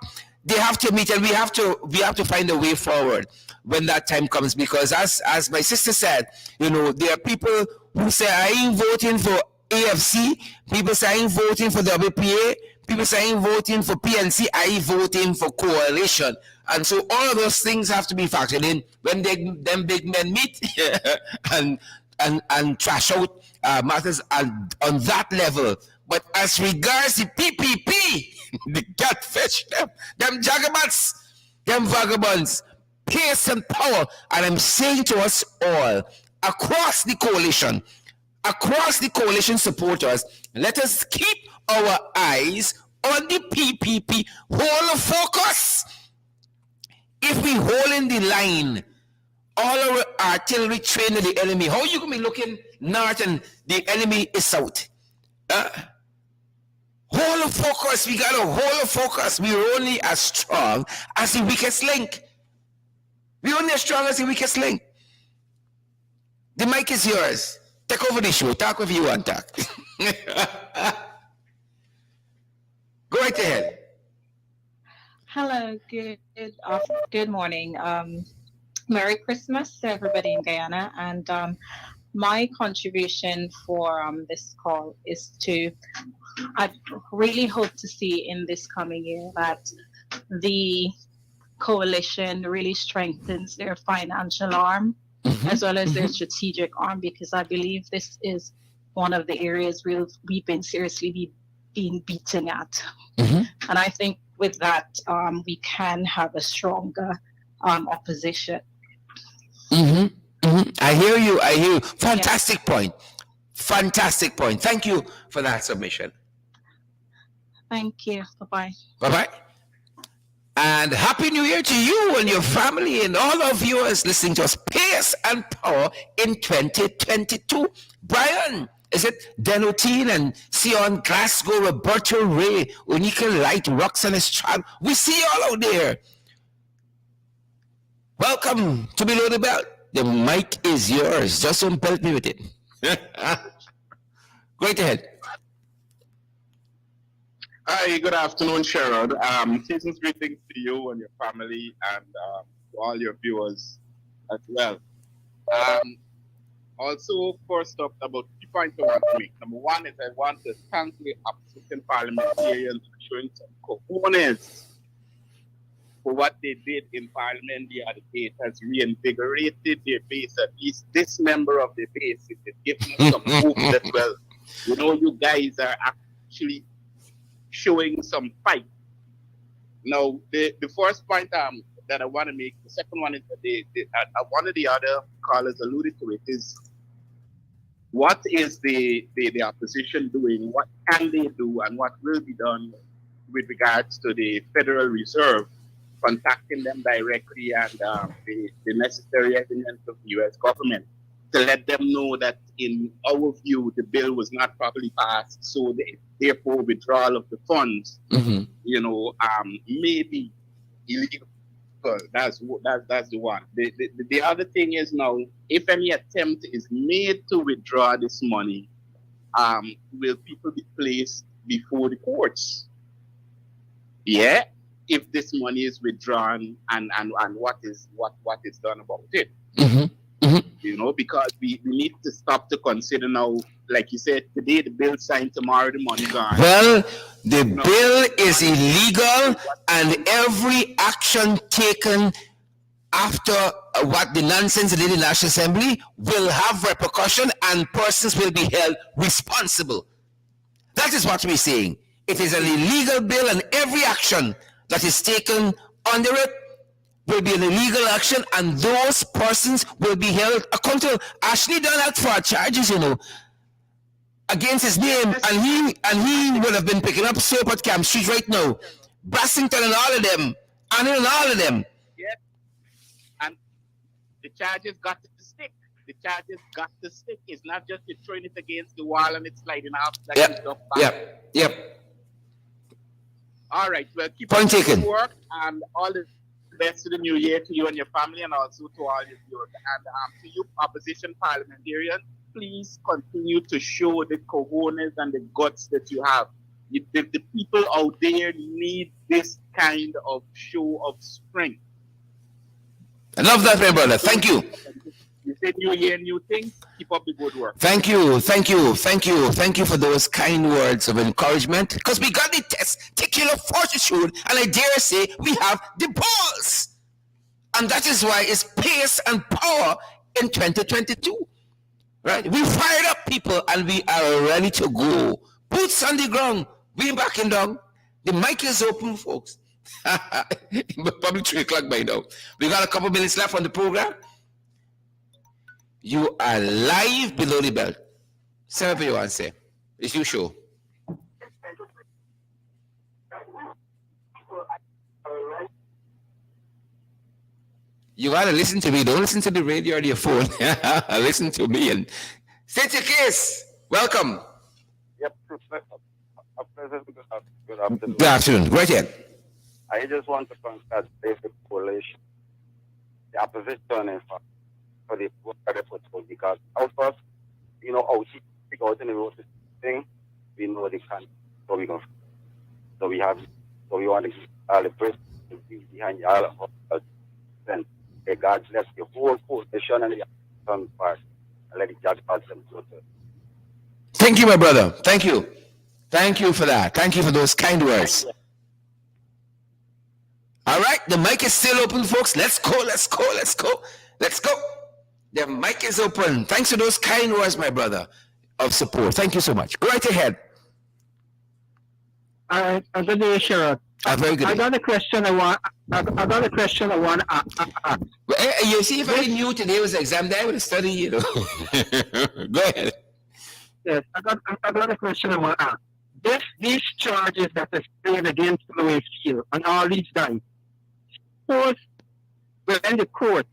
they have to meet, and we have to find a way forward when that time comes. Because as my sister said, there are people who say I ain't voting for AFC, people say I ain't voting for WPA, people say I ain't voting for PNC, I ain't voting for coalition. And so all of those things have to be factored in when them big men meet and trash out matters on that level. But as regards the PPP, the catfish, them jagabats, them vagabonds, pace and power. And I'm saying to us all, across the coalition supporters, let us keep our eyes on the PPP. Hold the focus. If we hold in the line, all our artillery trained the enemy, how you gonna be looking north and the enemy is south? Hold the focus. We gotta hold the focus. We're only as strong as the weakest link. We're only as strong as the weakest link. The mic is yours. Take over the show. Talk if you want to talk. Go right ahead. Hello, good morning. Merry Christmas to everybody in Guyana. And my contribution for this call is I really hope to see in this coming year that the coalition really strengthens their financial arm as well as their strategic arm, because I believe this is one of the areas we've been seriously being beaten at. And I think with that, we can have a stronger opposition. I hear you. Fantastic point. Thank you for that submission. Thank you. Bye-bye. Bye-bye. And Happy New Year to you and your family and all of viewers listening to us. Pace and power in 2022. Brian, is it Denotine and Sion Glasgow, Roberto Ray, Unica Light, Roxanne Estrada? We see you all out there. Welcome to Below the Belt. The mic is yours. Just don't belt me with it. Go right ahead. Hi, good afternoon, Sherrod. Season's greetings to you and your family and to all your viewers as well. Also, first up, about 3 points I want to make. Number one is I want to thank the opposition parliamentarians for showing some cojones for what they did in Parliament the other day. It has reinvigorated their base. At least this member of the base is giving us some hope that, well, you guys are actually showing some fight. Now, the first point that I want to make, the second one is that one of the other callers alluded to it, is what is the opposition doing? What can they do, and what will be done with regards to the Federal Reserve, contacting them directly and the necessary evidence of the U.S. government to let them know that in our view the bill was not properly passed, so therefore withdrawal of the funds, may be illegal. That's the one. The other thing is, now, if any attempt is made to withdraw this money, will people be placed before the courts? Yeah, if this money is withdrawn and what is done about it. Because we need to stop to consider now, like you said, today the bill signed, tomorrow the money gone. Well, the bill is illegal, and every action taken after what the nonsense did in the National Assembly will have repercussion, and persons will be held responsible. That is what we're saying. It is an illegal bill, and every action that is taken under it will be an illegal action, and those persons will be held accountable. Ashley done that for charges, against his name, and he would have been picking up soap at Camp Street right now. Brassington and all of them, and all of them. Yeah, and the charges got to stick. The charges got to stick. It's not just you throwing it against the wall and it's sliding off. Yep. All right, well, keep Point taken. Work and all the best to the new year to you and your family, and also to all your viewers. And to you, opposition parliamentarians, please continue to show the cojones and the guts that you have. The people out there need this kind of show of strength. I love that, my brother. Thank you. You say new year, new things. Keep up the good work. Thank you for those kind words of encouragement. Because we got the testicular fortitude, and I dare say we have the balls, and that is why it's pace and power in 2022. Right? We fired up, people, and we are ready to go. Boots on the ground. We backing down. The mic is open, folks. Probably 3:00 by now. We got a couple minutes left on the program. You are live below the belt. Say whatever you want to say. It's your show. You gotta listen to me. Don't listen to the radio or your phone. Listen to me and state your case. Welcome. Yep. Good afternoon. Good afternoon. Right here. I just want to congratulate the coalition, the opposition, in fact, for the work that they put forward, because out of, out figure out in the road thing, we know they can. So we go. So we want to give all the praise behind all of us. Then God bless the whole coalition and the opposition part, and let the judge pass them to. Thank you, my brother. Thank you. Thank you for that. Thank you for those kind words. All right, the mic is still open, folks. Let's go. The mic is open. Thanks for those kind words, my brother, of support. Thank you so much. Go right ahead. All right, good day, Sherrod. Very good. I got a question I want to ask. You see, if I knew today was the exam day, I would have studied, Go ahead. Yes, I got a question I want to ask. These charges that are laid against Louis Field and all these guys, suppose when the court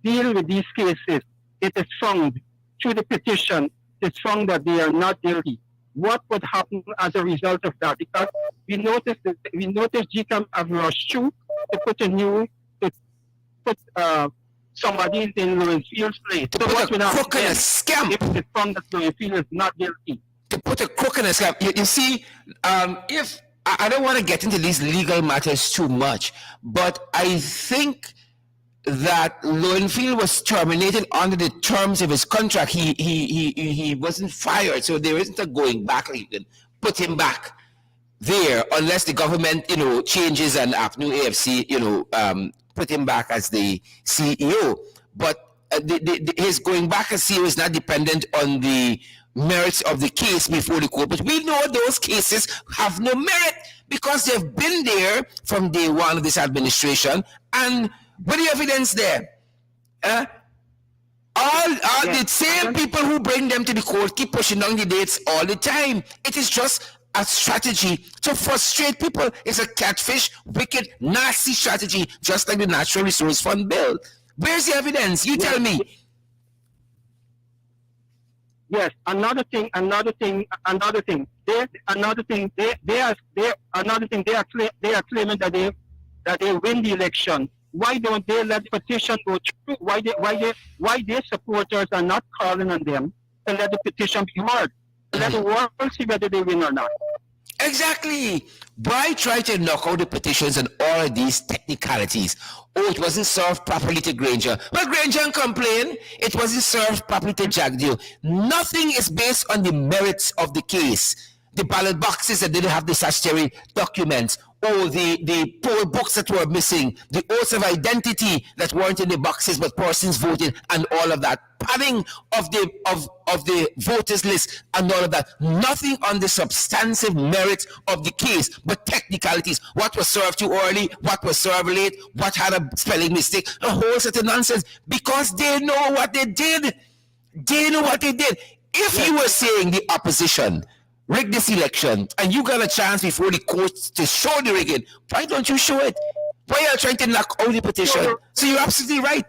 deal with these cases, it is found through the petition, it's found that they are not guilty. What would happen as a result of that? Because we noticed GCAM have rushed through to put somebody in Louis Field's place. So what would happen scam if it's found that Louis Field is not guilty? To put a crook in a scam. You see, if I don't want to get into these legal matters too much, but I think that Lowenfield was terminated under the terms of his contract. He wasn't fired, so there isn't a going back. You can put him back there unless the government, changes and new AFC, put him back as the CEO. But his going back as CEO is not dependent on the merits of the case before the court. But we know those cases have no merit because they've been there from day one of this administration. And what the evidence there? The same people who bring them to the court keep pushing down the dates all the time. It is just a strategy to frustrate people. It's a catfish, wicked, nasty strategy, just like the Natural Resource Fund bill. Where's the evidence? You tell me. Yes, another thing. They are claiming that they win the election. Why don't they let the petition go through? Why their supporters are not calling on them to let the petition be heard? Let the world see whether they win or not. Exactly. Why try to knock out the petitions and all of these technicalities? Oh, it wasn't served properly to Granger. Well, Granger complained it wasn't served properly to Jagdeo. Nothing is based on the merits of the case. The ballot boxes that didn't have the statutory documents, or the poll books that were missing, the oaths of identity that weren't in the boxes but persons voted, and all of that. Padding of the voters list and all of that. Nothing on the substantive merits of the case, but technicalities. What was served too early, what was served late, what had a spelling mistake, a whole set of nonsense. Because they know what they did. If you were saying the opposition rig this election and you got a chance before the courts to show the rigging, why don't you show it? Why are you trying to knock out the petition? So you're absolutely right.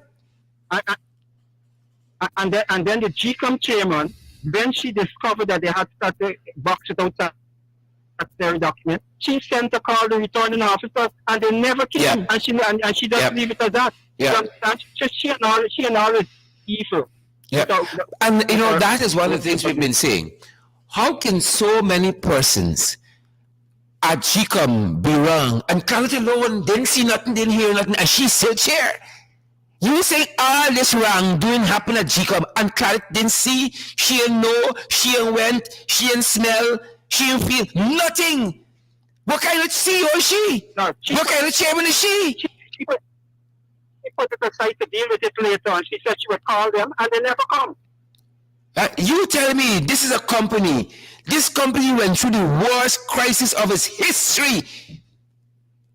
And then the GCOM chairman, when she discovered that they had started box it outside necessary document. She sent a call to returning officer, and they never came. Yeah. And she just Yeah. leave it as that. Yeah. She and all is evil. Yeah. Without- And you know, without- that is one of the things we've been saying. How can so many persons at GCOM be wrong? And Clarity Lowen didn't see nothing, didn't hear nothing, and she's still chair. You say all this wrongdoing happened at GCOM, and Clarity didn't see, she didn't know, she didn't went, she didn't smell, she didn't feel nothing. What kind of CEO is she? No, What kind of chairman is she? She put it aside to deal with it later on. She said she would call them, and they never come. You tell me this is a company. This company went through the worst crisis of its history.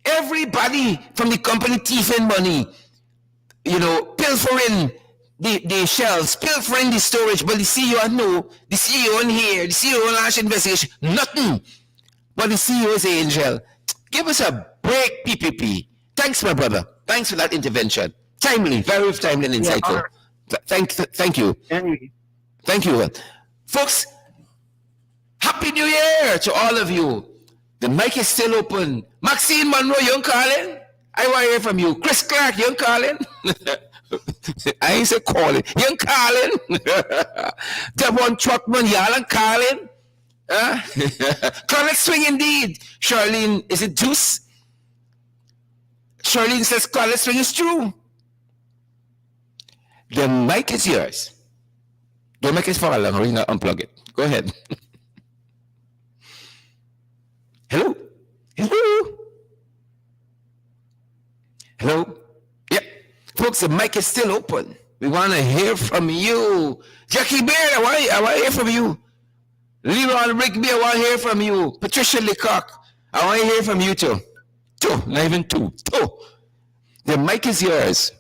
Everybody from the company thieving money, you know, pilfering the shelves, pilfering the storage, but the CEO no, the CEO in here, the CEO in last investigation, nothing. But the CEO is an angel. Give us a break, PPP. Thanks, my brother. Thanks for that intervention. Timely, very timely and insightful. Thank you. Anyway. Thank you. Folks, Happy New Year to all of you. The mic is still open. Maxine Monroe, you calling? I want to hear from you. Chris Clark, you calling? I ain't say calling. You calling? Devon Truckman, y'all calling? Connect swing indeed. Charlene, is it juice? Charlene says Connect swing is true. The mic is yours. The mic is for a long ring. Unplug it. Go ahead. Hello? Hello? Hello? Yep. Folks, the mic is still open. We want to hear from you. Jackie Bear, I want to hear from you. Leroy Rigby, I want to hear from you. Patricia Lecoq, I want to hear from you too. Two, not even two. Two. The mic is yours.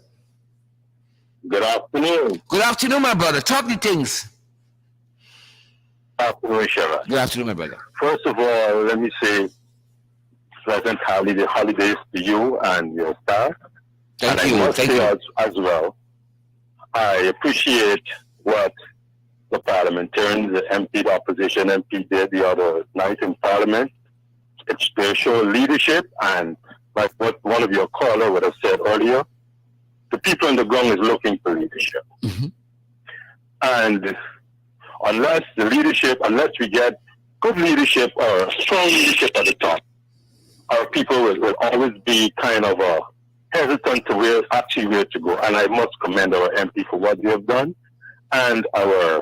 Good afternoon. Good afternoon, my brother. Talk the things. Afternoon, Shara. Good afternoon, my brother. First of all, let me say pleasant holidays to you and your staff. Thank and you. I must Thank say you. as well, I appreciate what the parliamentarians, the MP, the opposition MP did the other night in Parliament. They show leadership, and like what one of your callers would have said earlier, the people on the ground is looking for leadership. Mm-hmm. And unless we get good leadership or strong leadership at the top, our people will always be kind of hesitant to where to go. And I must commend our MP for what they have done. And our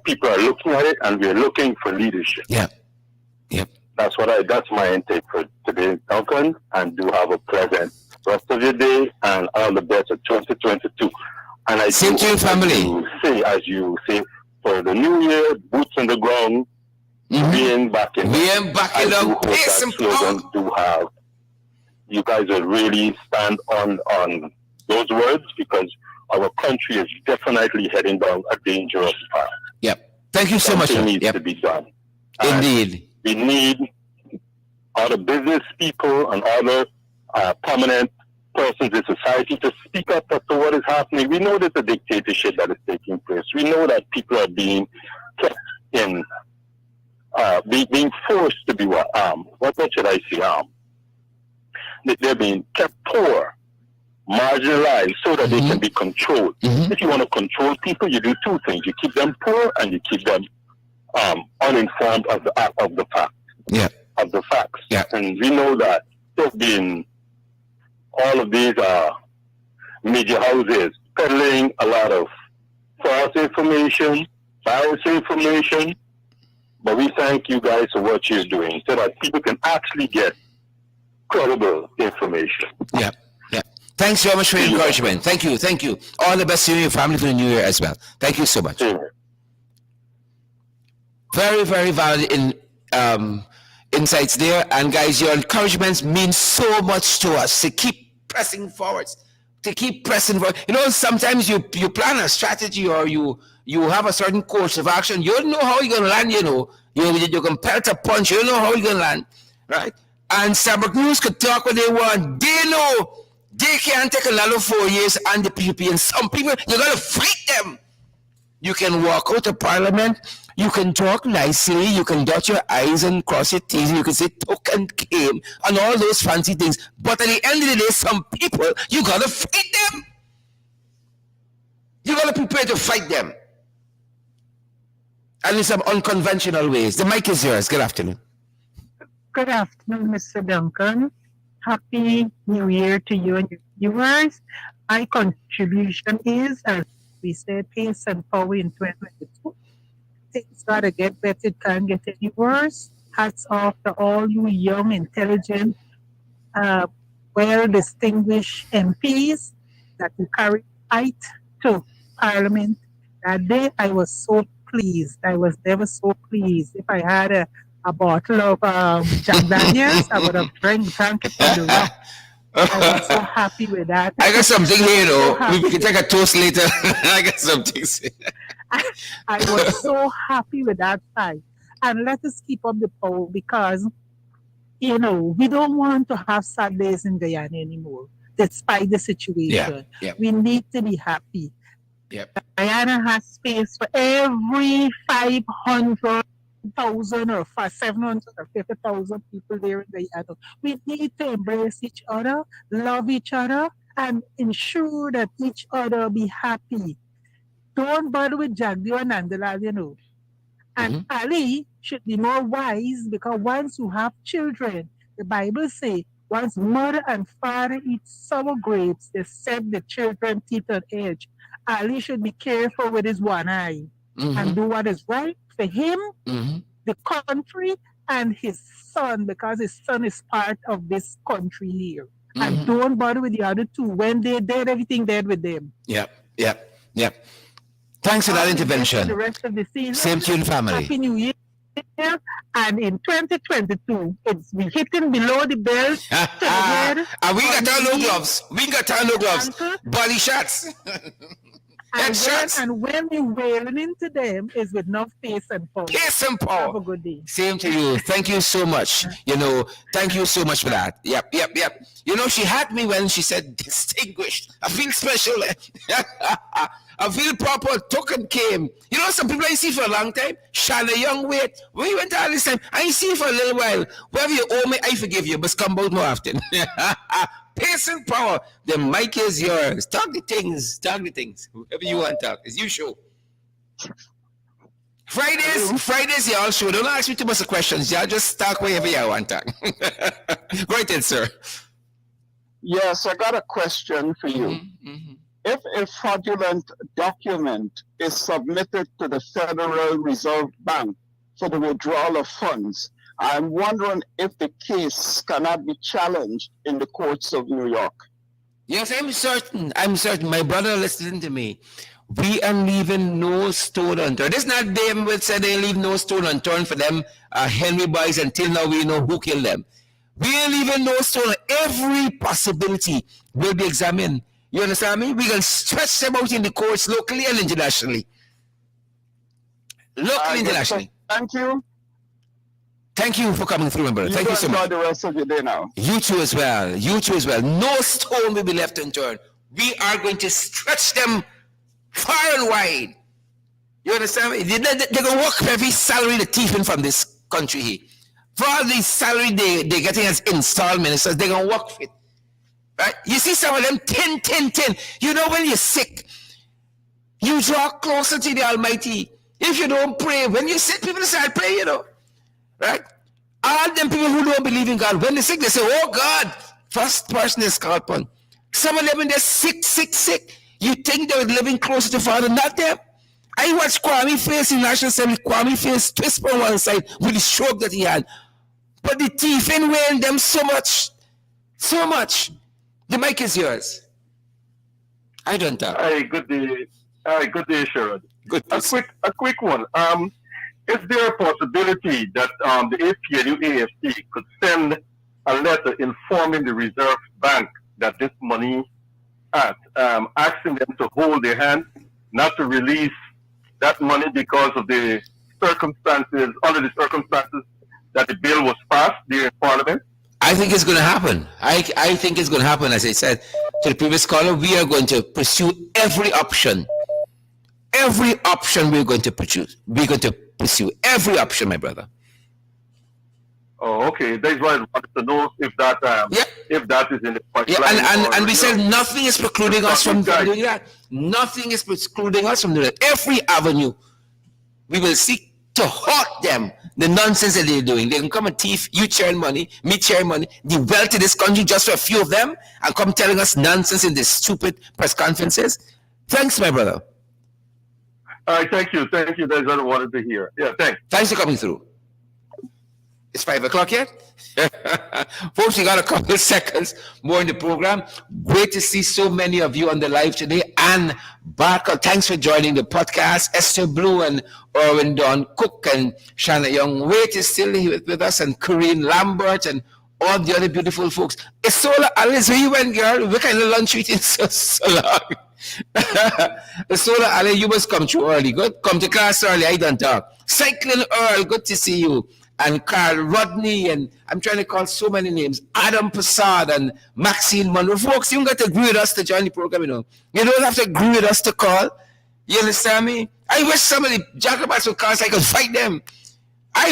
people are looking at it, and we're looking for leadership. Yeah. Yep. That's my intake for today, Duncan. And do have a pleasant rest of your day, and all the best of 2022. And I Same to your family. As you say, for the new year, boots on the ground, being back in. Being back in the pace and power. Do have. You guys will really stand on those words, because our country is definitely heading down a dangerous path. Yep. Thank you so much. Something needs Yep. to be done. And Indeed. we need other business people and other prominent persons in society to speak up as to what is happening. We know there's a dictatorship that is taking place. We know that people are being kept in, being forced to be what should I say? They're being kept poor, marginalized, so that they can be controlled. If you want to control people, you do two things: you keep them poor, and you keep them uninformed of the facts. Yeah. Of the facts. Yeah. And we know that there's been all of these media houses peddling a lot of false information, biased information. But we thank you guys for what you're doing, so that people can actually get credible information. Yeah. Yeah. Thanks very much for your encouragement. Thank you. Thank you. All the best to you and your family for the new year as well. Thank you so much. Very, very valid insights there. And guys, your encouragements mean so much to us to keep pressing forward. To keep pressing forward. You know, sometimes you plan a strategy, or you have a certain course of action. You don't know how you're gonna land, you know. You can pelt a punch, you don't know how you're gonna land. Right? And Sabbath News could talk what they want. They know they can't take another 4 years and the PPP. And some people, you gotta fight them. You can walk out of Parliament. You can talk nicely, you can dot your I's and cross your T's, you can say took and came and all those fancy things. But at the end of the day, some people, you gotta fight them. You gotta prepare to fight them. And in some unconventional ways. The mic is yours. Good afternoon. Good afternoon, Mr. Duncan. Happy New Year to you and your viewers. My contribution is, as we said, pace and power in 2022. Things gotta get better, it can't get any worse. Hats off to all you young, intelligent, well-distinguished MPs that you carried fight to Parliament. That day, I was so pleased. I was never so pleased. If I had a bottle of Jack Daniels, I would have drank it from the rock. I was so happy with that. I got something here, So we can take a toast later. I got something. I was so happy with that fight. And let us keep up the power because, we don't want to have sad days in Guyana anymore, despite the situation. Yeah. We need to be happy. Yep. Guyana has space for every 500,000 or 750,000 people there in Guyana. We need to embrace each other, love each other, and ensure that each other be happy. Don't bother with Jagdio and Nandalal, And Ali should be more wise because once you have children, the Bible says, once mother and father eat sour grapes, they set the children teeth on edge. Ali should be careful with his one eye and do what is right for him, the country, and his son, because his son is part of this country here. And don't bother with the other two. When they're dead, everything dead with them. Yep. Thanks for that intervention. The rest of the season. Same to you, family. Happy New Year. And in 2022, it's we hitting below the belt. And we got our no gloves. Body shots. And when we wailing into them is with enough pace and power. Have a good day. Same to you. Thank you so much. Thank you so much for that. Yep. She had me when she said distinguished. I feel special. I feel proper. Token came. Some people I see for a long time. Shana Young wait. When you went all this time, I see for a little while. Whatever you owe me, I forgive you. But come out more often. Pace and power. The mic is yours. Talk the things. Whatever you want to talk. It's you show. Fridays, y'all show. Don't ask me too much questions. Y'all just talk wherever y'all want to talk. Go ahead, sir. Yes, I got a question for you. If a fraudulent document is submitted to the Federal Reserve Bank for the withdrawal of funds, I'm wondering if the case cannot be challenged in the courts of New York. Yes, I'm certain. My brother listening to me. We are leaving no stone unturned. It's not them which said they leave no stone unturned for them Henry boys until now we know who killed them. We are leaving no stone. Every possibility will be examined. You understand me? We can stretch them out in the courts locally and internationally. Thank you. Thank you for coming through, my brother. Thank you so much. Enjoy the rest of your day now. You too as well. No stone will be left unturned. We are going to stretch them far and wide. You understand me? They're going to work for every salary the thief in from this country here. For all the salary they're getting as installed ministers, they're going to work for it. Right? You see some of them 10. When you're sick, you draw closer to the Almighty. If you don't pray, when you're sick, people start praying, Right? All them people who don't believe in God, when they're sick, they say, oh God, first person is called upon. Some of them when they're sick. You think they're living closer to Father, not them. I watched Kwame face in National Assembly, Kwame face twist on one side with the stroke that he had. But the thief ain't wearing them so much. The mic is yours. I don't talk. Hi, good day. Sherrod. Good. A quick one. Is there a possibility that the APNU and AFC could send a letter informing the Reserve Bank that this money asking them to hold their hand, not to release that money because of the circumstances, under the circumstances that the bill was passed there in Parliament? I think it's going to happen. I think it's going to happen. As I said to the previous caller, we are going to pursue every option. Every option we're going to pursue. We're going to pursue every option, my brother. Oh, okay. That's why I wanted to know if that is in the pipeline. Yeah, and we said nothing is precluding us from doing that. Nothing is precluding us from doing that. Every avenue, we will seek to halt them. The nonsense that they're doing. They can come and thief, you sharing money, me sharing money, the wealth of this country just for a few of them, and come telling us nonsense in these stupid press conferences. Thanks, my brother. All right, thank you. That's what I wanted to hear. Yeah, thanks. Thanks for coming through. It's 5 o'clock yet? Folks, we got a couple of seconds more in the program. Great to see so many of you on the live today. Ann Barker, thanks for joining the podcast. Esther Blue and Erwin Don Cook and Shanna Young Wait is still here with us, and Corinne Lambert and all the other beautiful folks. Isola Alice, where you went, girl? What kind of lunch you eating so long? Isola Alice, you must come through early. Good. Come to class early. I don't talk. Cycling Earl, good to see you. And Carl Rodney, and I'm trying to call so many names. Adam Passad and Maxine Monroe. Folks, you don't got to agree with us to join the program, you know. You don't have to agree with us to call. You understand me? I wish some of the Jacobins would call so I could fight them.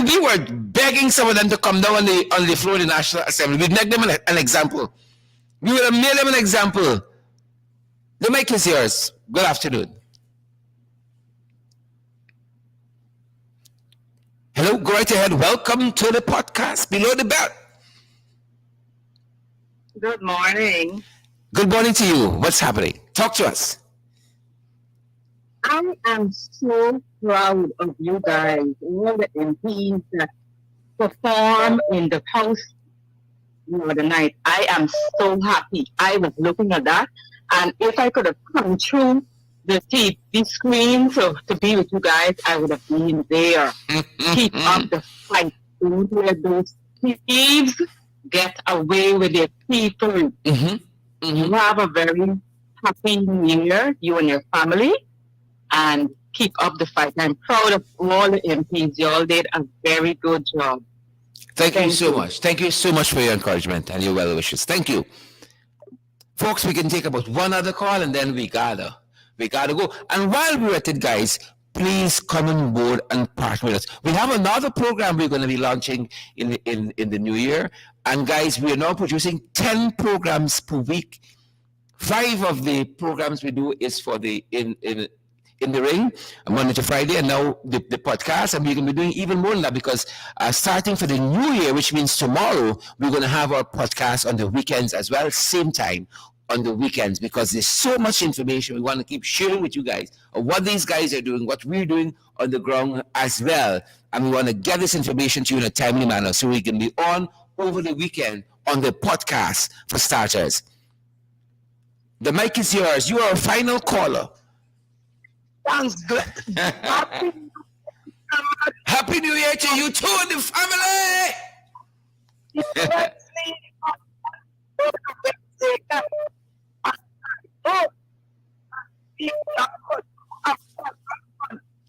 We were begging some of them to come down on the floor of the National Assembly. We'd make them an example. We would have made them an example. The mic is yours. Good afternoon. Hello, go right ahead. Welcome to the podcast Below the Belt. Good morning. Good morning to you. What's happening? Talk to us. I am so proud of you guys, all the MPs that perform in the House the other night. I am so happy. I was looking at that, and if I could have come through the TV screen to be with you guys, I would have been there. Keep up the fight. Don't let those thieves get away with their people. You have a very happy new year, you and your family, and keep up the fight. I'm proud of all the MPs. You all did a very good job. Thank you so much. Thank you so much for your encouragement and your well wishes. Thank you. Folks, we can take about one other call and then we gotta go. And while we're at it, guys, please come on board and partner with us. We have another program we're going to be launching in the new year. And guys, we are now producing 10 programs per week. 5 of the programs we do is for the in the ring, Monday to Friday, and now the podcast, and we're going to be doing even more than that because starting for the new year, which means tomorrow, we're going to have our podcast on the weekends as well, same time on the weekends, because there's so much information we want to keep sharing with you guys of what these guys are doing, what we're doing on the ground as well, and we want to get this information to you in a timely manner so we can be on over the weekend on the podcast for starters. The mic is yours. You are a final caller. Thanks, Glenn. Happy New Year to you too and the family.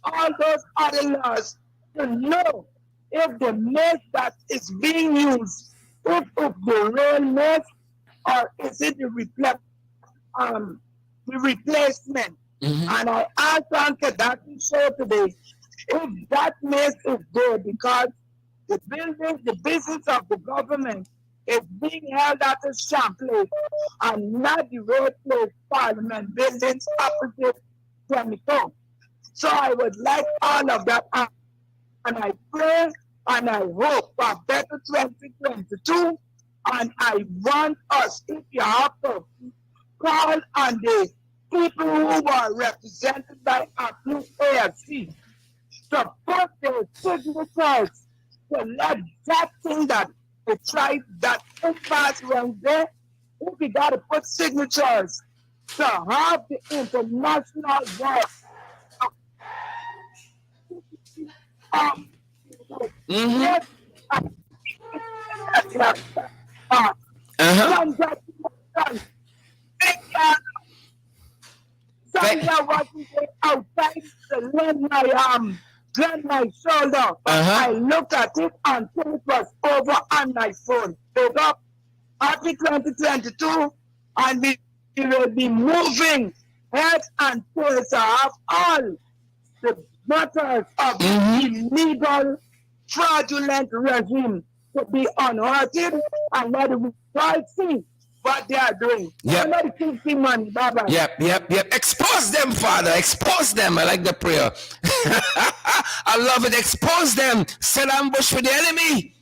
All those other laws to know if the mess that is being used, if it's the real mess or is it the replacement. And I asked Uncle that show today if that mess is good because the building, the business of the government is being held at a sham place and not the road place parliament buildings opposite 24. So I would like all of that, and I pray and I hope for better 2022, and I want us, if you have to, call on the people who are represented by AFC to put their signatures to let that thing that they tried, that impasse around there, if we got to put signatures to have the international work. Outside to lend my shoulder. I looked at it until it was over on my phone. So up happy 2022, and we will be moving head and tails to have all the matters of illegal, fraudulent regime to be unearthed and let the world see what they are doing. Yep. Another 50 money, bye-bye. Yep. Expose them, Father. Expose them. I like the prayer. I love it. Expose them. Set ambush for the enemy.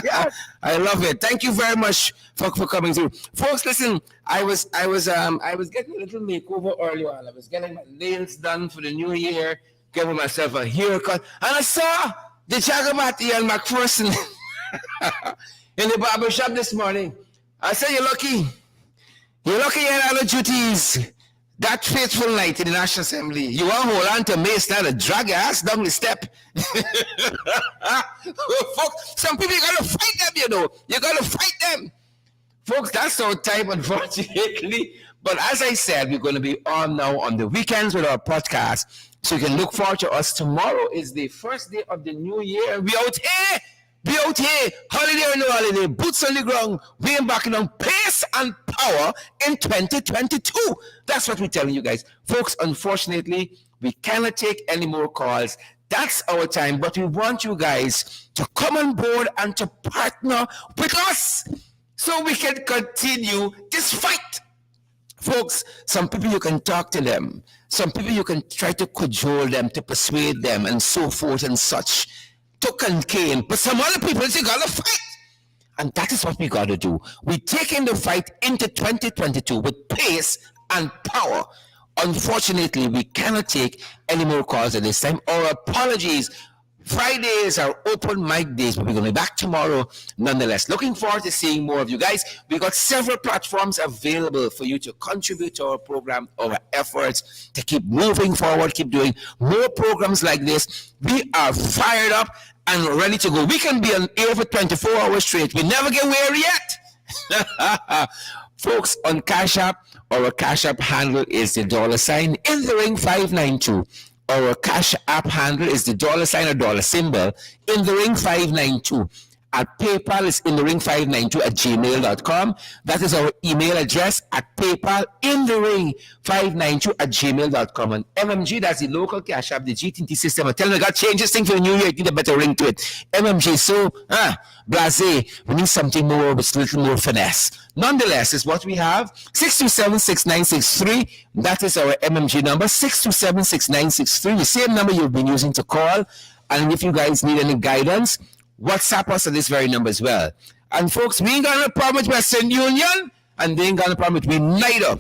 Yes. I love it. Thank you very much for coming through. Folks, listen, I was getting a little makeover earlier on. I was getting my nails done for the new year, giving myself a haircut, and I saw the Jagabati and McPherson in the barber shop this morning. I said, you're lucky. You're lucky you had other duties. That fateful night in the National Assembly, you want to hold on to Mace now to drag your ass down the step. Folks, some people, you got to fight them, you know. You got to fight them. Folks, that's our time, unfortunately. But as I said, we're going to be on now on the weekends with our podcast. So you can look forward to us. Tomorrow is the first day of the new year. We out here. Be out here, holiday or no holiday, boots on the ground, we embarking on pace and power in 2022. That's what we're telling you guys. Folks, unfortunately, we cannot take any more calls. That's our time, but we want you guys to come on board and to partner with us so we can continue this fight. Folks, some people you can talk to them. Some people you can try to cajole them, to persuade them, and so forth and such. Took and came, but some other people you gotta fight, and that is what we gotta do. We're taking the fight into 2022 with pace and power. Unfortunately, we cannot take any more calls at this time. Our apologies. Fridays are open mic days, but we're going to be back tomorrow nonetheless. Looking forward to seeing more of you guys. We got several platforms available for you to contribute to our program, our efforts to keep moving forward, keep doing more programs like this. We are fired up and ready to go. We can be on air for 24 hours straight. We never get weary yet. Folks, on Cash App, our Cash App handle is the $ in the ring 592. Our Cash App handle is the $ or dollar symbol in the ring 592. Our PayPal is in the ring 592 at gmail.com. That is our email address at PayPal in the ring 592 at gmail.com. And MMG, that's the local Cash App, the GTT system. I tell you, I got to change this thing for the new year. You need a better ring to it. MMG, so blasé. We need something more with a little more finesse. Nonetheless, is what we have. 627-6963. That is our MMG number. 627-6963. The same number you've been using to call. And if you guys need any guidance, WhatsApp us at this very number as well. And folks, we ain't got no problem with Western Union, and they ain't got no problem with we neither.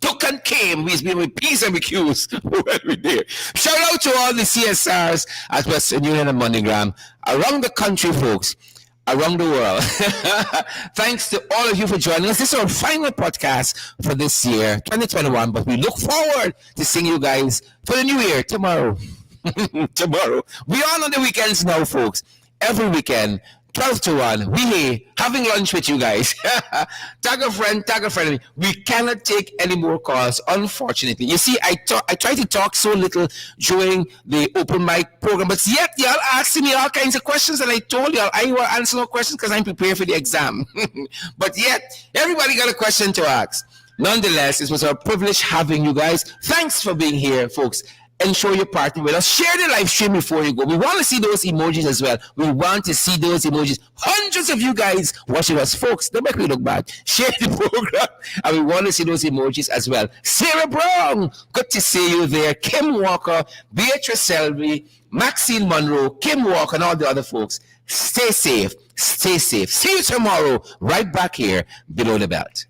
Took and came, we've been with peace and with cues when we're there. Shout out to all the CSRs at Western Union and MoneyGram around the country, folks, around the world. Thanks to all of you for joining us. This is our final podcast for this year, 2021, but we look forward to seeing you guys for the new year tomorrow. Tomorrow. We on the weekends now, folks. Every weekend, 12 to 1. We here having lunch with you guys. Tag a friend. We cannot take any more calls, unfortunately. You see, I try to talk so little during the open mic program, but yet y'all asking me all kinds of questions, and I told y'all I will answer no questions because I'm prepared for the exam. But yet, everybody got a question to ask. Nonetheless, it was our privilege having you guys. Thanks for being here, folks. Ensure you're partnering with us. Share the live stream before you go. We want to see those emojis as well. We want to see those emojis. Hundreds of you guys watching us. Folks, don't make me look bad. Share the program. And we want to see those emojis as well. Sarah Brown, good to see you there. Kim Walker, Beatrice Selby, Maxine Monroe, Kim Walker, and all the other folks. Stay safe. Stay safe. See you tomorrow right back here below the belt.